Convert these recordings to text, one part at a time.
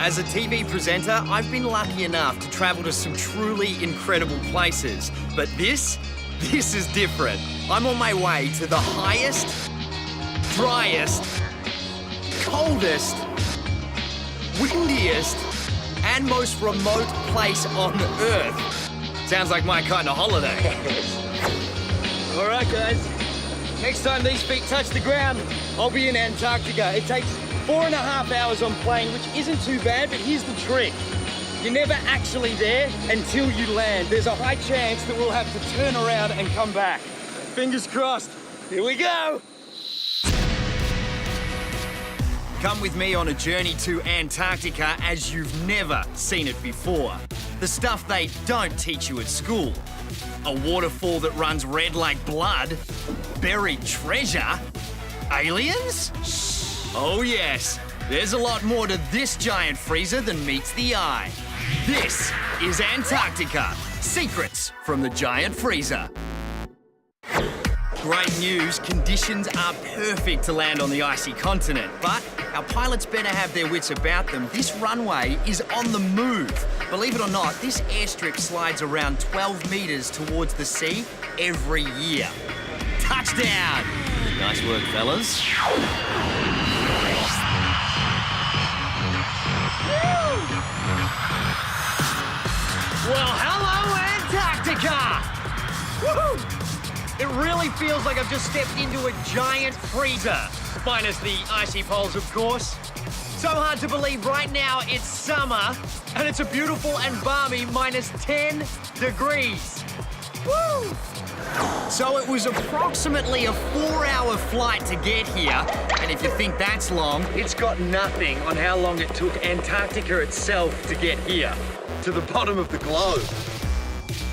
As a TV presenter, I've been lucky enough to travel to some truly incredible places. But this is different. I'm on my way to the highest, driest, coldest, windiest, and most remote place on Earth. Sounds like my kind of holiday. All right, guys. Next time these feet touch the ground, I'll be in Antarctica. It takes 4.5 hours on plane, which isn't too bad, but here's the trick. You're never actually there until you land. There's a high chance that we'll have to turn around and come back. Fingers crossed. Here we go. Come with me on a journey to Antarctica as you've never seen it before. The stuff they don't teach you at school. A waterfall that runs red like blood. Buried treasure. Aliens? Oh yes, there's a lot more to this giant freezer than meets the eye. This is Antarctica. Secrets from the giant freezer. Great news, conditions are perfect to land on the icy continent, but our pilots better have their wits about them. This runway is on the move. Believe it or not, this airstrip slides around 12 meters towards the sea every year. Touchdown! Nice work, fellas. Well, hello, Antarctica! Woohoo! It really feels like I've just stepped into a giant freezer. Minus the icy poles, of course. So hard to believe right now it's summer, and it's a beautiful and balmy minus 10 degrees. Woo! So it was approximately a 4-hour flight to get here, and if you think that's long, it's got nothing on how long it took Antarctica itself to get here, to the bottom of the globe.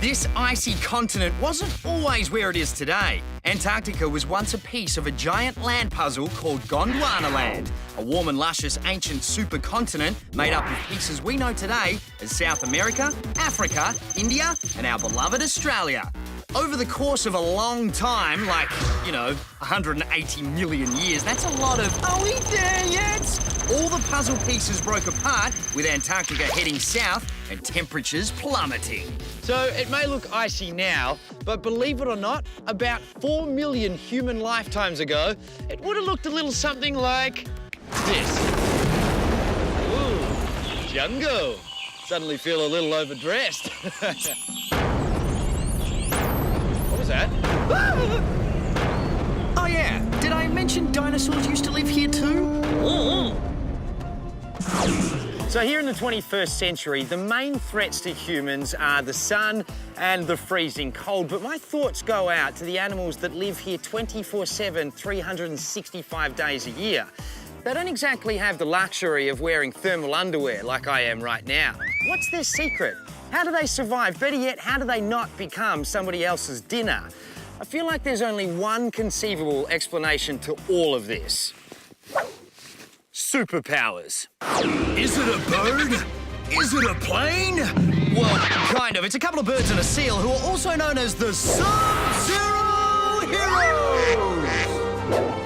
This icy continent wasn't always where it is today. Antarctica was once a piece of a giant land puzzle called Gondwanaland, a warm and luscious ancient supercontinent made up of pieces we know today as South America, Africa, India, and our beloved Australia. Over the course of a long time, like, 180 million years, that's a lot of, are we there yet? All the puzzle pieces broke apart, with Antarctica heading south and temperatures plummeting. So it may look icy now, but believe it or not, about 4 million human lifetimes ago, it would have looked a little something like this. Ooh, jungle. Suddenly feel a little overdressed. What was that? Oh yeah, did I mention dinosaurs used to live here too? So here in the 21st century, the main threats to humans are the sun and the freezing cold, but my thoughts go out to the animals that live here 24/7, 365 days a year. They don't exactly have the luxury of wearing thermal underwear like I am right now. What's their secret? How do they survive? Better yet, how do they not become somebody else's dinner? I feel like there's only one conceivable explanation to all of this. Superpowers. Is it a bird? Is it a plane? Well, kind of. It's a couple of birds and a seal who are also known as the Sub-Zero Heroes.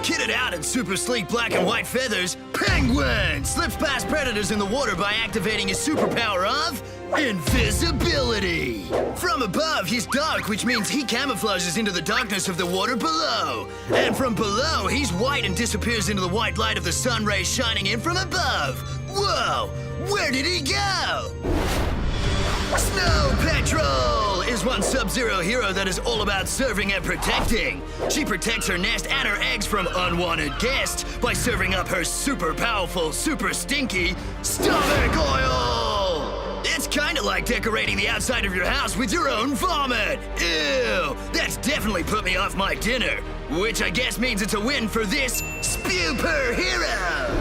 Kitted out in super sleek black and white feathers, Penguin slips past predators in the water by activating his superpower of invisibility. From above, he's dark, which means he camouflages into the darkness of the water below. And from below, he's white and disappears into the white light of the sun rays shining in from above. Whoa, where did he go? Snow Patrol is one Sub-Zero hero that is all about serving and protecting. She protects her nest and her eggs from unwanted guests by serving up her super powerful, super stinky stomach oil. It's kind of like decorating the outside of your house with your own vomit. Ew, that's definitely put me off my dinner, which I guess means it's a win for this Spuper hero.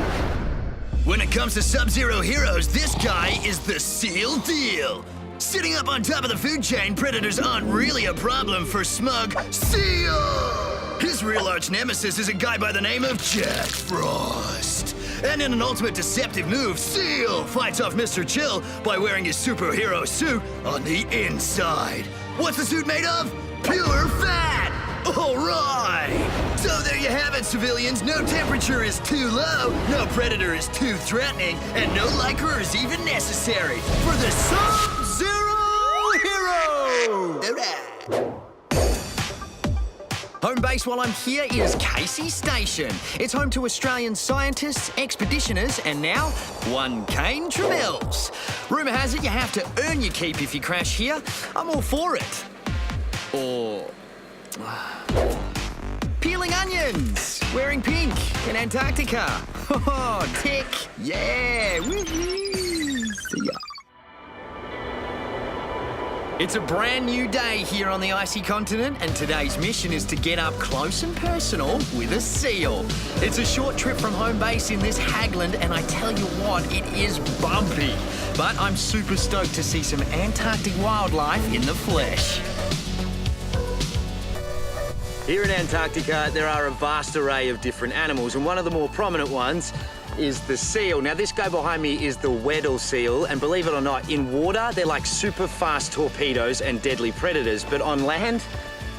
When it comes to Sub-Zero heroes, this guy is the Seal Deal. Sitting up on top of the food chain, predators aren't really a problem for smug Seal. His real arch nemesis is a guy by the name of Jack Frost. And in an ultimate deceptive move, Seal fights off Mr. Chill by wearing his superhero suit on the inside. What's the suit made of? Pure fat! All right! So there you have it, civilians. No temperature is too low, no predator is too threatening, and no Lycra is even necessary for the Sub-Zero Hero! All right. Home base while I'm here is Casey Station. It's home to Australian scientists, expeditioners, and now one Kane Tremills. Rumour has it you have to earn your keep if you crash here. I'm all for it. Or... peeling onions, wearing pink in Antarctica. Oh, tick. Yeah. Woo-hoo. See ya. It's a brand new day here on the icy continent, and today's mission is to get up close and personal with a seal. It's a short trip from home base in this Hagland, and I tell you what, it is bumpy. But I'm super stoked to see some Antarctic wildlife in the flesh. Here in Antarctica, there are a vast array of different animals, and one of the more prominent ones is the seal. Now, this guy behind me is the Weddell seal, and believe it or not, in water, they're like super fast torpedoes and deadly predators, but on land,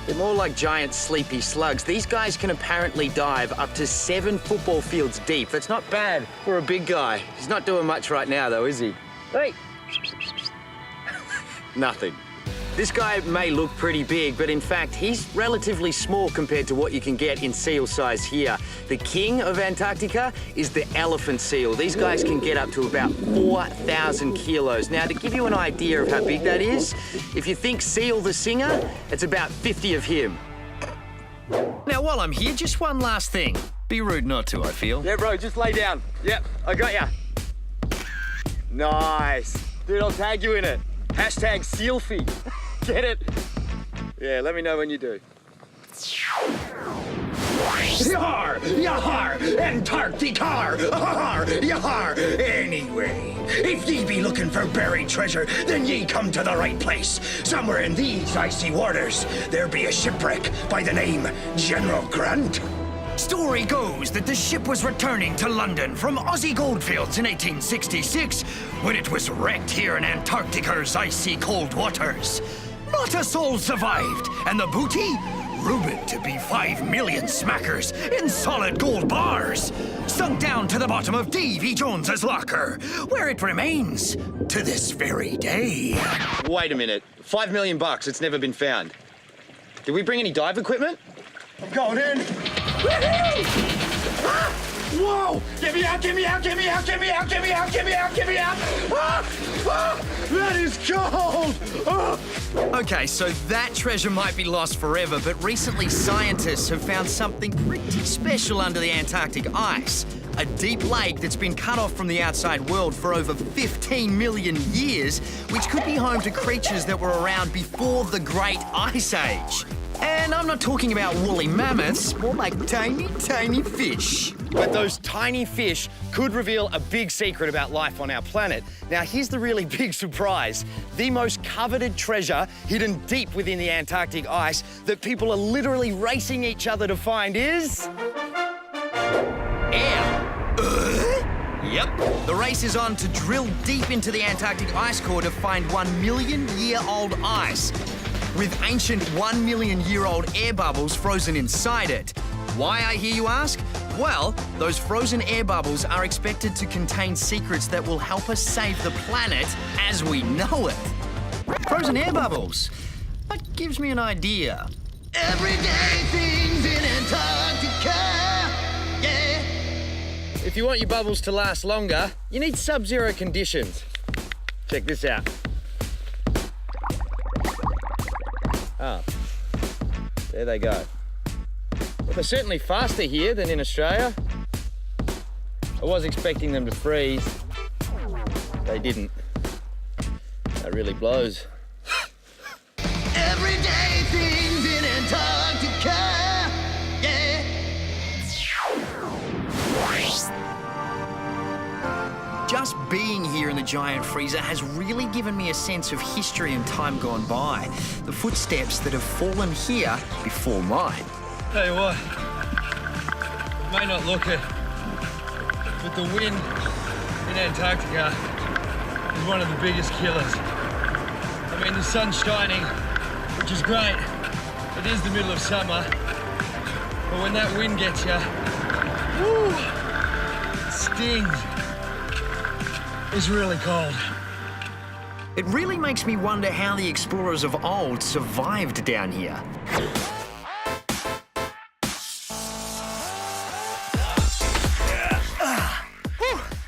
they're more like giant sleepy slugs. These guys can apparently dive up to 7 football fields deep. That's not bad for a big guy. He's not doing much right now, though, is he? Hey! Nothing. This guy may look pretty big, but in fact, he's relatively small compared to what you can get in seal size here. The king of Antarctica is the elephant seal. These guys can get up to about 4,000 kilos. Now, to give you an idea of how big that is, if you think Seal the singer, it's about 50 of him. Now, while I'm here, just one last thing. Be rude not to, I feel. Yeah, bro, just lay down. Yep, I got ya. Nice. Dude, I'll tag you in it. Hashtag SealFeed. Get it? Yeah, let me know when you do. Yar! Yar! Antarctica! Yar! Yar! Anyway, if ye be looking for buried treasure, then ye come to the right place. Somewhere in these icy waters, there be a shipwreck by the name General Grant. Story goes that the ship was returning to London from Aussie goldfields in 1866 when it was wrecked here in Antarctica's icy cold waters. Not a soul survived, and the booty? Rumored to be 5 million smackers in solid gold bars, sunk down to the bottom of Davy Jones's locker, where it remains to this very day. Wait a minute. $5 million, it's never been found. Did we bring any dive equipment? I'm going in. Ah! Whoa! Get me out, get me out, get me out, get me out, get me out, get me out, get me out! Ah! Ah! That is cold! Ah! Okay, so that treasure might be lost forever, but recently scientists have found something pretty special under the Antarctic ice. A deep lake that's been cut off from the outside world for over 15 million years, which could be home to creatures that were around before the Great Ice Age. And I'm not talking about woolly mammoths, more like tiny, tiny fish. But those tiny fish could reveal a big secret about life on our planet. Now, here's the really big surprise. The most coveted treasure hidden deep within the Antarctic ice that people are literally racing each other to find is... air. Yep. The race is on to drill deep into the Antarctic ice core to find 1 million-year-old ice, with ancient 1 million-year-old air bubbles frozen inside it. Why, I hear you ask? Well, those frozen air bubbles are expected to contain secrets that will help us save the planet as we know it. Frozen air bubbles. That gives me an idea. Everyday things in Antarctica, yeah. If you want your bubbles to last longer, you need sub-zero conditions. Check this out. Oh, there they go. Well, they're certainly faster here than in Australia. I was expecting them to freeze. They didn't. That really blows. Everyday things in Antarctica, yeah. Just being here in the giant freezer has really given me a sense of history and time gone by. The footsteps that have fallen here before mine. Tell you what, it may not look it, but the wind in Antarctica is one of the biggest killers. I mean, the sun's shining, which is great, but It is the middle of summer, but when that wind gets you, woo, it stings. It's really cold. It really makes me wonder how the explorers of old survived down here.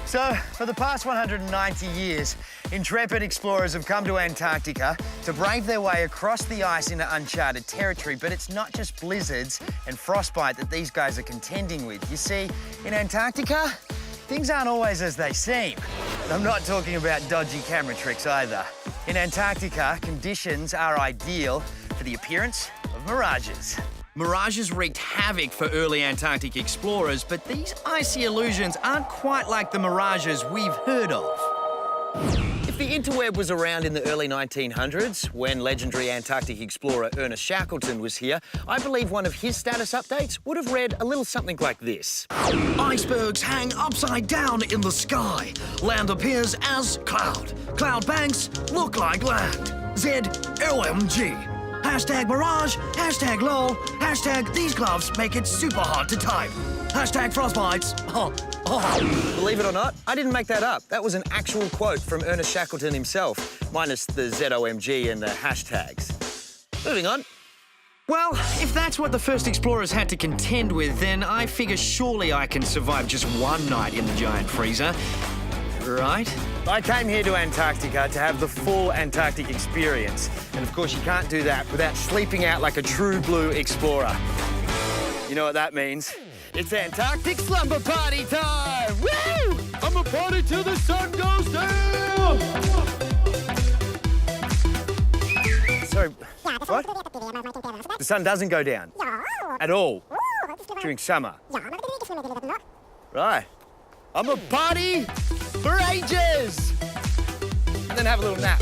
So, for the past 190 years, intrepid explorers have come to Antarctica to brave their way across the ice into uncharted territory. But it's not just blizzards and frostbite that these guys are contending with. You see, in Antarctica, things aren't always as they seem. And I'm not talking about dodgy camera tricks either. In Antarctica, conditions are ideal for the appearance of mirages. Mirages wreaked havoc for early Antarctic explorers, but these icy illusions aren't quite like the mirages we've heard of. If the interweb was around in the early 1900s, when legendary Antarctic explorer Ernest Shackleton was here, I believe one of his status updates would have read a little something like this. Icebergs hang upside down in the sky. Land appears as cloud. Cloud banks look like land. ZOMG. Hashtag mirage, hashtag lol, hashtag these gloves make it super hard to type. Hashtag frostbites. Believe it or not, I didn't make that up. That was an actual quote from Ernest Shackleton himself, minus the ZOMG and the hashtags. Moving on. Well, if that's what the first explorers had to contend with, then I figure surely I can survive just one night in the giant freezer. Right? I came here to Antarctica to have the full Antarctic experience. And of course, you can't do that without sleeping out like a true blue explorer. You know what that means? It's Antarctic slumber party time! Woo! I'm a party till the sun goes down! Sorry, what? The sun doesn't go down? At all? During summer? Right. I'm a party for ages! And then have a little nap.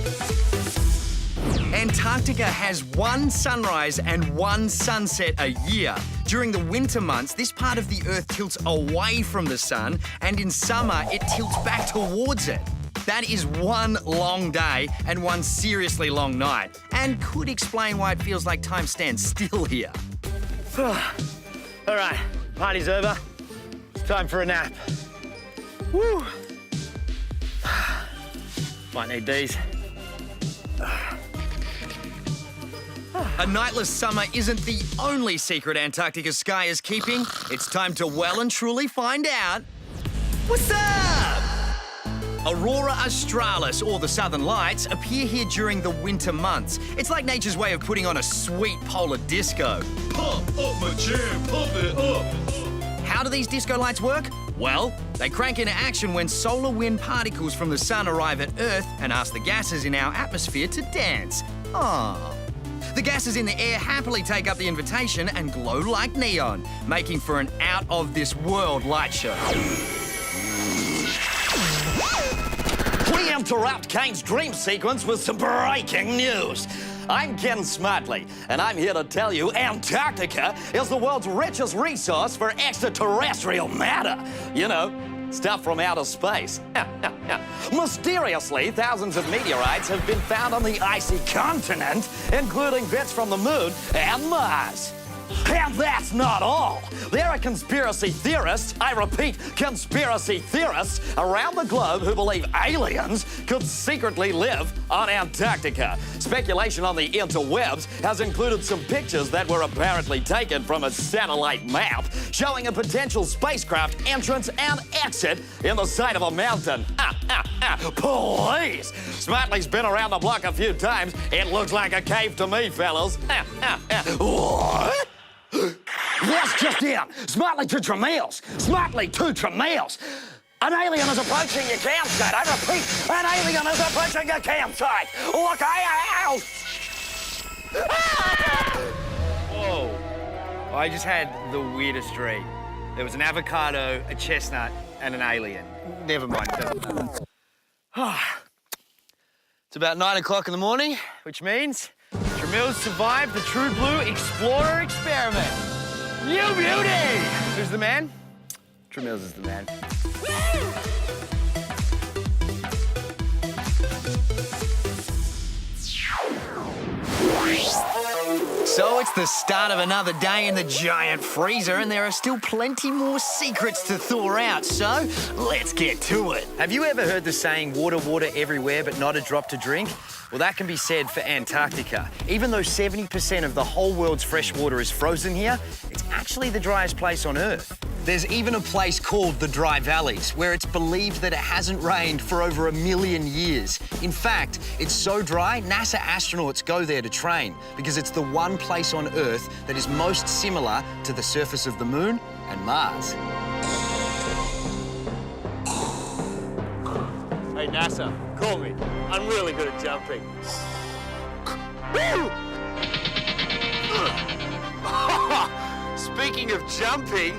Antarctica has one sunrise and one sunset a year. During the winter months, this part of the Earth tilts away from the sun, and in summer, it tilts back towards it. That is one long day and one seriously long night, and could explain why it feels like time stands still here. All right, party's over. It's time for a nap. Woo! Might need these. A nightless summer isn't the only secret Antarctica sky is keeping. It's time to well and truly find out. What's up? Aurora Australis, or the Southern Lights, appear here during the winter months. It's like nature's way of putting on a sweet polar disco. Pump up my jam, pump it up. How do these disco lights work? Well, they crank into action when solar wind particles from the sun arrive at Earth and ask the gases in our atmosphere to dance. Aww. The gases in the air happily take up the invitation and glow like neon, making for an out-of-this-world light show. We interrupt Kane's dream sequence with some breaking news. I'm Ken Smartley, and I'm here to tell you Antarctica is the world's richest resource for extraterrestrial matter. You know, stuff from outer space. Mysteriously, thousands of meteorites have been found on the icy continent, including bits from the moon and Mars. And that's not all. There are conspiracy theorists, I repeat, conspiracy theorists around the globe who believe aliens could secretly live on Antarctica. Speculation on the interwebs has included some pictures that were apparently taken from a satellite map showing a potential spacecraft entrance and exit in the side of a mountain. Please! Smartley's been around the block a few times. It looks like a cave to me, fellas. What? Yes, just in. Smartley to Tramiels. Smartley to Tramiels. An alien is approaching your campsite. I repeat, an alien is approaching your campsite. Look out! Whoa. I just had the weirdest dream. There was an avocado, a chestnut, and an alien. Never mind. It's about 9 o'clock in the morning, which means Tramiels survived the True Blue Explorer experiment. You beauty! Who's the man? Tramiels is the man. So it's the start of another day in the giant freezer, and there are still plenty more secrets to thaw out, so let's get to it. Have you ever heard the saying, water, water everywhere, but not a drop to drink? Well, that can be said for Antarctica. Even though 70% of the whole world's fresh water is frozen here, it's actually the driest place on Earth. There's even a place called the Dry Valleys, where it's believed that it hasn't rained for over 1 million years. In fact, it's so dry, NASA astronauts go there to train because it's the one place on Earth that is most similar to the surface of the Moon and Mars. Hey, NASA, call me. I'm really good at jumping. Speaking of jumping,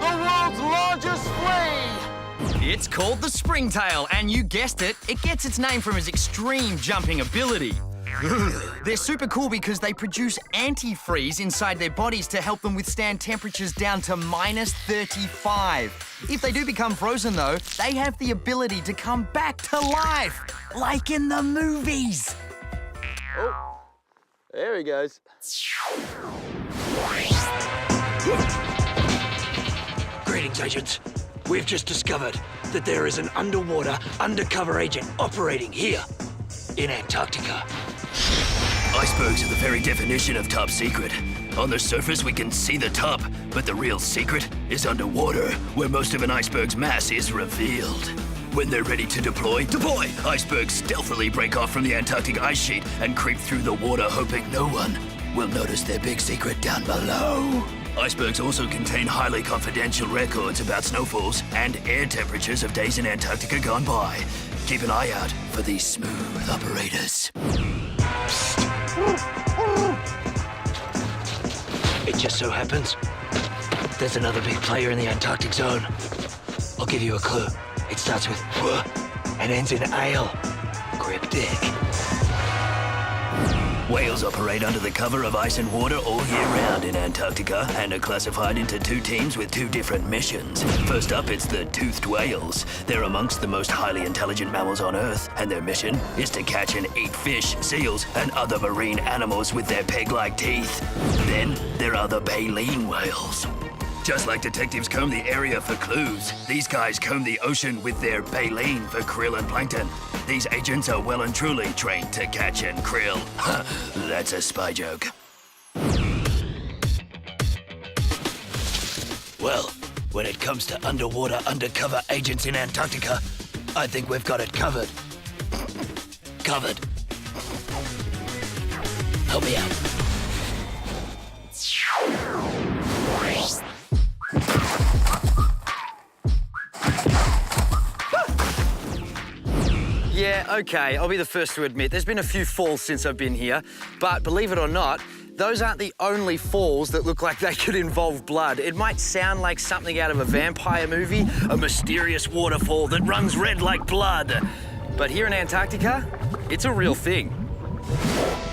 the world's largest flea! It's called the springtail, and you guessed it, it gets its name from its extreme jumping ability. They're super cool because they produce antifreeze inside their bodies to help them withstand temperatures down to -35. If they do become frozen, though, they have the ability to come back to life, like in the movies. Oh, there he goes. Greetings, agents. We've just discovered that there is an undercover agent operating here in Antarctica. Icebergs are the very definition of top secret. On the surface, we can see the top, but the real secret is underwater, where most of an iceberg's mass is revealed. When they're ready to deploy, icebergs stealthily break off from the Antarctic ice sheet and creep through the water, hoping no one will notice their big secret down below. Icebergs also contain highly confidential records about snowfalls and air temperatures of days in Antarctica gone by. Keep an eye out for these smooth operators. It just so happens there's another big player in the Antarctic zone. I'll give you a clue. It starts with W and ends in ale. Cryptic. Whales operate under the cover of ice and water all year round in Antarctica and are classified into 2 teams with 2 different missions. First up, it's the toothed whales. They're amongst the most highly intelligent mammals on Earth, and their mission is to catch and eat fish, seals, and other marine animals with their peg-like teeth. Then there are the baleen whales. Just like detectives comb the area for clues, these guys comb the ocean with their baleen for krill and plankton. These agents are well and truly trained to catch and krill. That's a spy joke. Well, when it comes to underwater undercover agents in Antarctica, I think we've got it covered. Covered. Help me out. Yeah, okay, I'll be the first to admit there's been a few falls since I've been here, but believe it or not, those aren't the only falls that look like they could involve blood. It might sound like something out of a vampire movie, a mysterious waterfall that runs red like blood. But here in Antarctica, it's a real thing.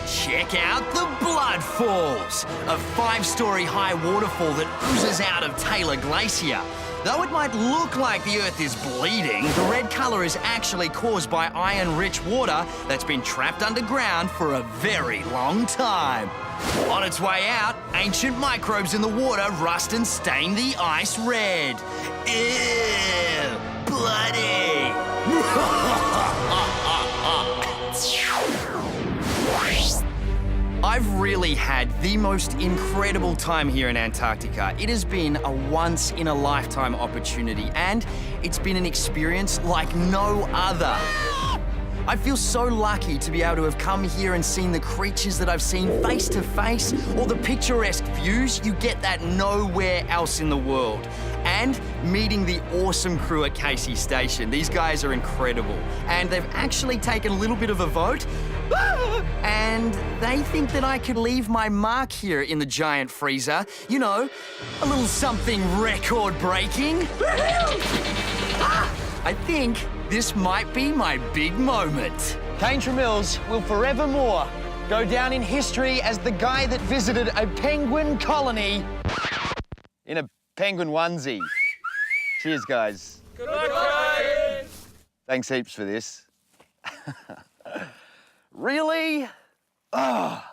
Check out the Blood Falls, a 5-story high waterfall that oozes out of Taylor Glacier. Though it might look like the Earth is bleeding, the red colour is actually caused by iron-rich water that's been trapped underground for a very long time. On its way out, ancient microbes in the water rust and stain the ice red. Ew, bloody! I've really had the most incredible time here in Antarctica. It has been a once-in-a-lifetime opportunity, and it's been an experience like no other. I feel so lucky to be able to have come here and seen the creatures that I've seen face to face, or the picturesque views you get that nowhere else in the world. And meeting the awesome crew at Casey Station. These guys are incredible. And they've actually taken a little bit of a vote, and they think that I could leave my mark here in the giant freezer. You know, a little something record-breaking. I think this might be my big moment. Caintra Mills will forevermore go down in history as the guy that visited a penguin colony in a penguin onesie. Cheers, guys. Good luck, Ryan! Thanks heaps for this. Really? Oh.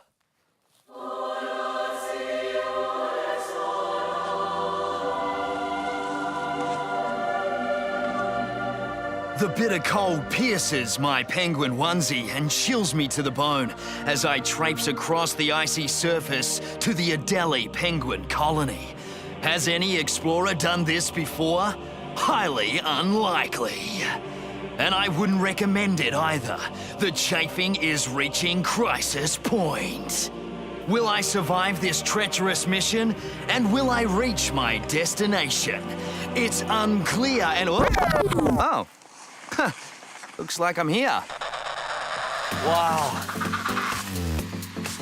The bitter cold pierces my penguin onesie and chills me to the bone as I traipse across the icy surface to the Adelie penguin colony. Has any explorer done this before? Highly unlikely. And I wouldn't recommend it either. The chafing is reaching crisis point. Will I survive this treacherous mission? And will I reach my destination? It's unclear and... Oh. Huh. Looks like I'm here. Wow.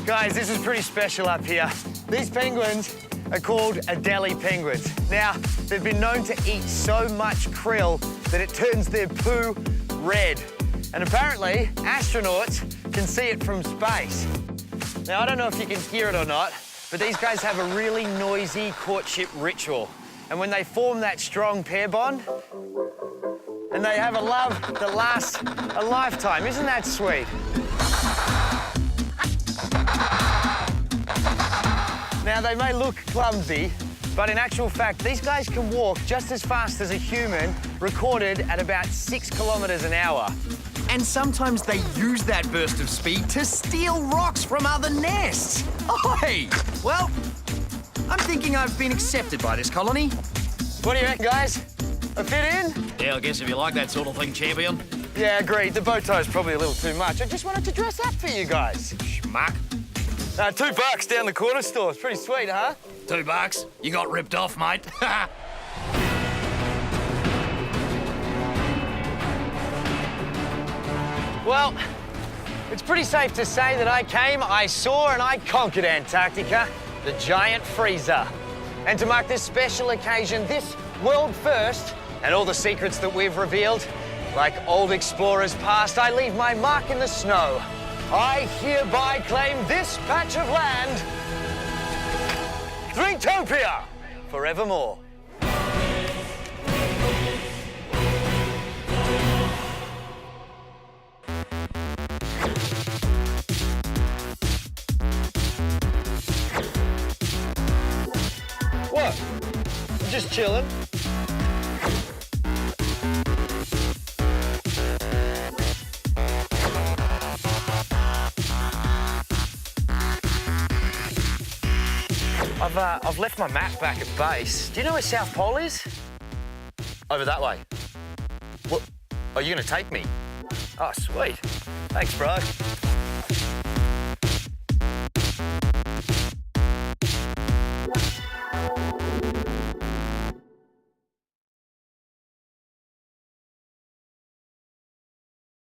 Guys, this is pretty special up here. These penguins are called Adelie penguins. Now, they've been known to eat so much krill that it turns their poo red. And apparently, astronauts can see it from space. Now, I don't know if you can hear it or not, but these guys have a really noisy courtship ritual. And when they form that strong pair bond, and they have a love that lasts a lifetime. Isn't that sweet? Now, they may look clumsy, but in actual fact, these guys can walk just as fast as a human, recorded at about 6 kilometers an hour. And sometimes they use that burst of speed to steal rocks from other nests. Oi! Well, I'm thinking I've been accepted by this colony. What do you reckon, guys? I fit in? Yeah, I guess if you like that sort of thing, champion. Yeah, agreed. The bow tie is probably a little too much. I just wanted to dress up for you guys. Schmuck. $2 down the corner store. It's pretty sweet, huh? $2? You got ripped off, mate. Well, it's pretty safe to say that I came, I saw, and I conquered Antarctica, the giant freezer. And to mark this special occasion, this world first, and all the secrets that we've revealed, like old explorers past, I leave my mark in the snow. I hereby claim this patch of land, Threetopia, forevermore. What? I'm just chilling. I've left my map back at base. Do you know where South Pole is? Over that way. What? Are you gonna take me? Oh, sweet. Thanks, bro.